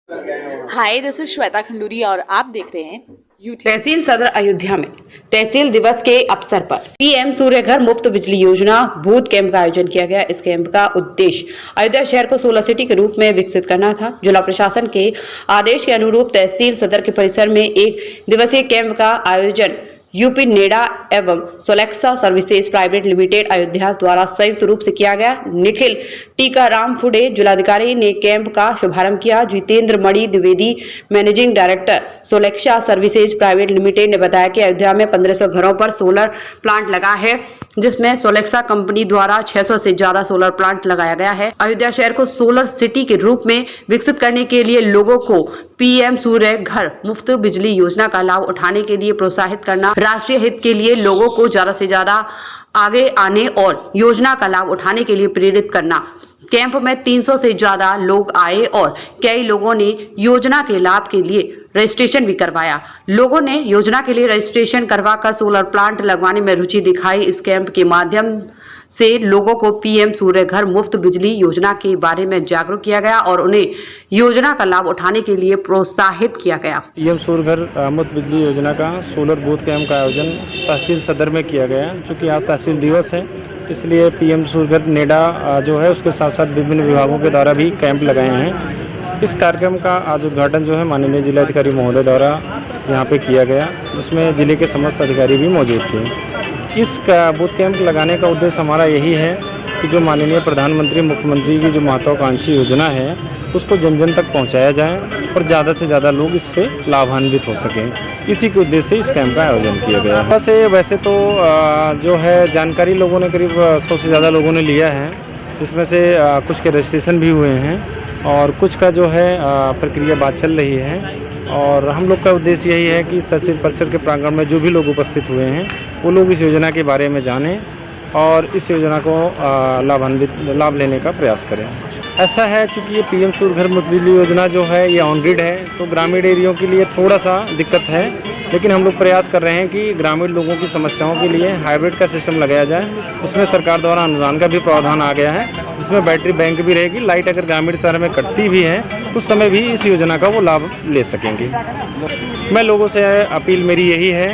Hi, this is Shweta Khanduri और आप देख रहे हैं YouTube। तहसील सदर अयोध्या में तहसील दिवस के अवसर पर पीएम सूर्य घर मुफ्त बिजली योजना बूथ कैंप का आयोजन किया गया। इस कैंप का उद्देश्य अयोध्या शहर को सोलर सिटी के रूप में विकसित करना था। जिला प्रशासन के आदेश के अनुरूप तहसील सदर के परिसर में 1 दिवसीय कैंप का आयोजन यूपी नेडा एवं सोलेक्सा सर्विसेज प्राइवेट लिमिटेड अयोध्या द्वारा संयुक्त रूप से किया गया। निखिल टीकाराम फुडे जिलाधिकारी ने कैंप का शुभारंभ किया। Jitendra Mani Dwivedi managing director Solexa services private limited ने बताया कि अयोध्या में 1500 घरों पर सोलर प्लांट लगा है, जिसमें सोलेक्सा कंपनी द्वारा 600 से ज्यादा सोलर प्लांट लगाया गया है। अयोध्या शहर को सोलर सिटी के रूप में विकसित करने के लिए लोगों को पीएम सूर्य घर मुफ्त बिजली योजना का लाभ उठाने के लिए प्रोत्साहित करना, राष्ट्रीय हित के लिए लोगों को ज्यादा से ज्यादा आगे आने और योजना का लाभ उठाने के लिए प्रेरित करना। कैंप में 300 से ज्यादा लोग आए और कई लोगों ने योजना के लाभ के लिए रजिस्ट्रेशन भी करवाया। लोगों ने योजना के लिए रजिस्ट्रेशन करवाकर सोलर प्लांट लगवाने में रुचि दिखाई। इस कैंप के माध्यम से लोगों को पीएम सूर्य घर मुफ्त बिजली योजना के बारे में जागरूक किया गया और उन्हें योजना का लाभ उठाने के लिए प्रोत्साहित किया गया। पीएम सूर्य घर मुफ्त बिजली योजना का सोलर बूथ कैंप का आयोजन तहसील सदर में किया गया। चूँकि आज तहसील दिवस है, इसलिए पीएम सूर्य घर नेडा जो है उसके साथ साथ विभिन्न विभागों के द्वारा भी कैंप लगाए हैं। इस कार्यक्रम का आज उद्घाटन जो है माननीय जिलाधिकारी महोदय द्वारा यहाँ पे किया गया, जिसमें जिले के समस्त अधिकारी भी मौजूद थे। इस बूथ कैंप लगाने का उद्देश्य हमारा यही है कि जो माननीय प्रधानमंत्री मुख्यमंत्री की जो महत्वाकांक्षी योजना है उसको जन जन तक पहुंचाया जाए और ज़्यादा से ज़्यादा लोग इससे लाभान्वित हो सकें। इसी के उद्देश्य से इस कैंप का आयोजन किया गया। वैसे तो जो है जानकारी लोगों ने करीब 100 से ज़्यादा लोगों ने लिया है, जिसमें से कुछ के रजिस्ट्रेशन भी हुए हैं और कुछ का जो है प्रक्रिया बात चल रही है। और हम लोग का उद्देश्य यही है कि इस तहसील परिसर के प्रांगण में जो भी लोग उपस्थित हुए हैं वो लोग इस योजना के बारे में जानें और इस योजना को लाभ लेने का प्रयास करें। ऐसा है, चूँकि ये पीएम सूर्य घर मुफ्त बिजली योजना जो है ये ऑन ग्रिड है, तो ग्रामीण एरियो के लिए थोड़ा सा दिक्कत है, लेकिन हम लोग प्रयास कर रहे हैं कि ग्रामीण लोगों की समस्याओं के लिए हाइब्रिड का सिस्टम लगाया जाए। उसमें सरकार द्वारा अनुदान का भी प्रावधान आ गया है, जिसमें बैटरी बैंक भी रहेगी। लाइट अगर ग्रामीण क्षेत्र में कटती भी है तो उस समय भी इस योजना का वो लाभ ले सकेंगे। मैं लोगों से अपील मेरी यही है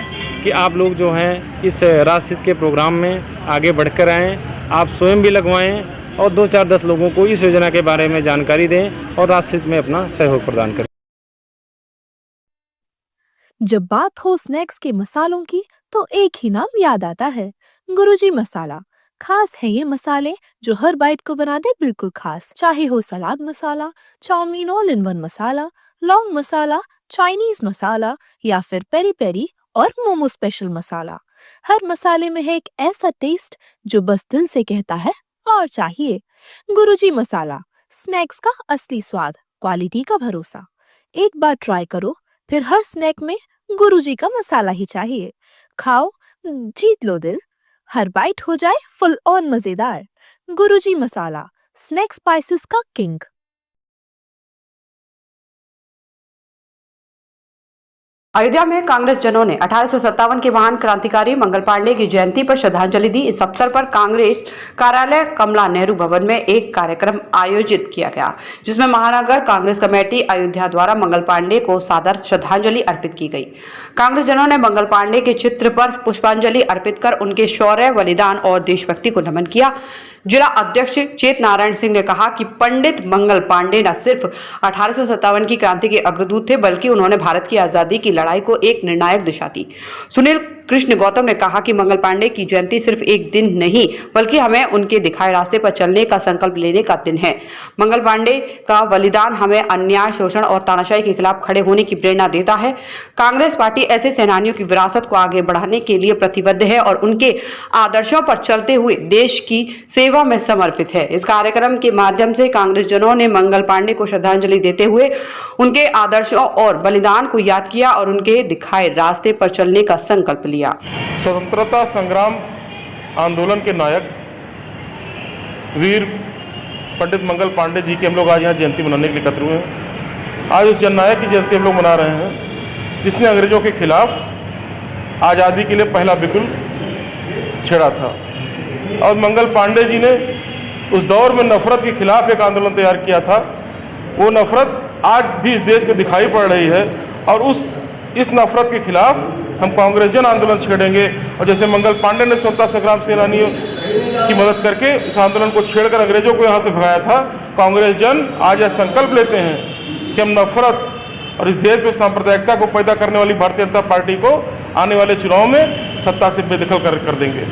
कि आप लोग जो हैं इस राष्ट्रहित के प्रोग्राम में आगे बढ़कर आएँ, आप स्वयं भी लगवाएँ और 2-4-10 लोगों को इस योजना के बारे में जानकारी दें और राष्ट्रहित में अपना सहयोग प्रदान करें। जब बात हो स्नैक्स के मसालों की तो एक ही नाम याद आता है, गुरुजी मसाला। खास है ये मसाले जो हर बाइट को बना दे बिल्कुल खास। चाहे हो सलाद मसाला, चाउमीन ऑल इन वन मसाला, लौंग मसाला, चाइनीज मसाला या फिर पेरी पेरी और मोमो स्पेशल मसाला, हर मसाले में है एक ऐसा टेस्ट जो बस दिल से कहता है और चाहिए। गुरुजी मसाला, स्नैक्स का असली स्वाद, क्वालिटी का भरोसा। एक बार ट्राई करो, फिर हर स्नैक में गुरुजी का मसाला ही चाहिए। खाओ, जीत लो दिल, हर बाइट हो जाए फुल ऑन मजेदार। गुरुजी मसाला, स्नैक स्पाइसेस का किंग। अयोध्या में कांग्रेस जनों ने 1857 के महान क्रांतिकारी मंगल पांडे की जयंती पर श्रद्धांजलि दी। इस अवसर पर कांग्रेस कार्यालय कमला नेहरू भवन में एक कार्यक्रम आयोजित किया गया, जिसमें महानगर कांग्रेस कमेटी अयोध्या द्वारा मंगल पांडे को सादर श्रद्धांजलि अर्पित की गई। कांग्रेस जनों ने मंगल पांडे के चित्र पर पुष्पांजलि अर्पित कर उनके शौर्य, बलिदान और देशभक्ति को नमन किया। जिला अध्यक्ष चेत नारायण सिंह ने कहा कि पंडित मंगल पांडे न सिर्फ 1857 की क्रांति के अग्रदूत थे, बल्कि उन्होंने भारत की आजादी की लड़ाई को एक निर्णायक दिशा दी। सुनील कृष्ण गौतम ने कहा कि मंगल पांडे की जयंती सिर्फ एक दिन नहीं, बल्कि हमें उनके दिखाए रास्ते पर चलने का संकल्प लेने का दिन है। मंगल पांडे का बलिदान हमें अन्याय, शोषण और तानाशाही के खिलाफ खड़े होने की प्रेरणा देता है। कांग्रेस पार्टी ऐसे सेनानियों की विरासत को आगे बढ़ाने के लिए प्रतिबद्ध है और उनके आदर्शों पर चलते हुए देश की सेवा में समर्पित है। इस कार्यक्रम के माध्यम से कांग्रेस जनों ने मंगल पांडे को श्रद्धांजलि देते हुए उनके आदर्शों और बलिदान को याद किया और उनके दिखाए रास्ते पर चलने का संकल्प लिया। स्वतंत्रता संग्राम आंदोलन के नायक वीर पंडित मंगल पांडे जी की हम लोग आज यहाँ जयंती मनाने के लिए एकत्र हुए हैं। आज उस जननायक की जयंती हम लोग मना रहे हैं, जिसने अंग्रेजों के खिलाफ आज़ादी के लिए पहला बिगुल छेड़ा था। और मंगल पांडे जी ने उस दौर में नफरत के खिलाफ एक आंदोलन तैयार किया था। वो नफरत आज भी इस देश में दिखाई पड़ रही है, और इस नफरत के खिलाफ हम कांग्रेस जन आंदोलन छेड़ेंगे। और जैसे मंगल पांडे ने स्वतंत्रता संग्राम सेनानियों की मदद करके इस आंदोलन को छेड़कर अंग्रेजों को यहाँ से भगाया था, कांग्रेस जन आज यह संकल्प लेते हैं कि हम नफरत और इस देश में सांप्रदायिकता को पैदा करने वाली भारतीय जनता पार्टी को आने वाले चुनाव में सत्ता से बेदखल कर देंगे।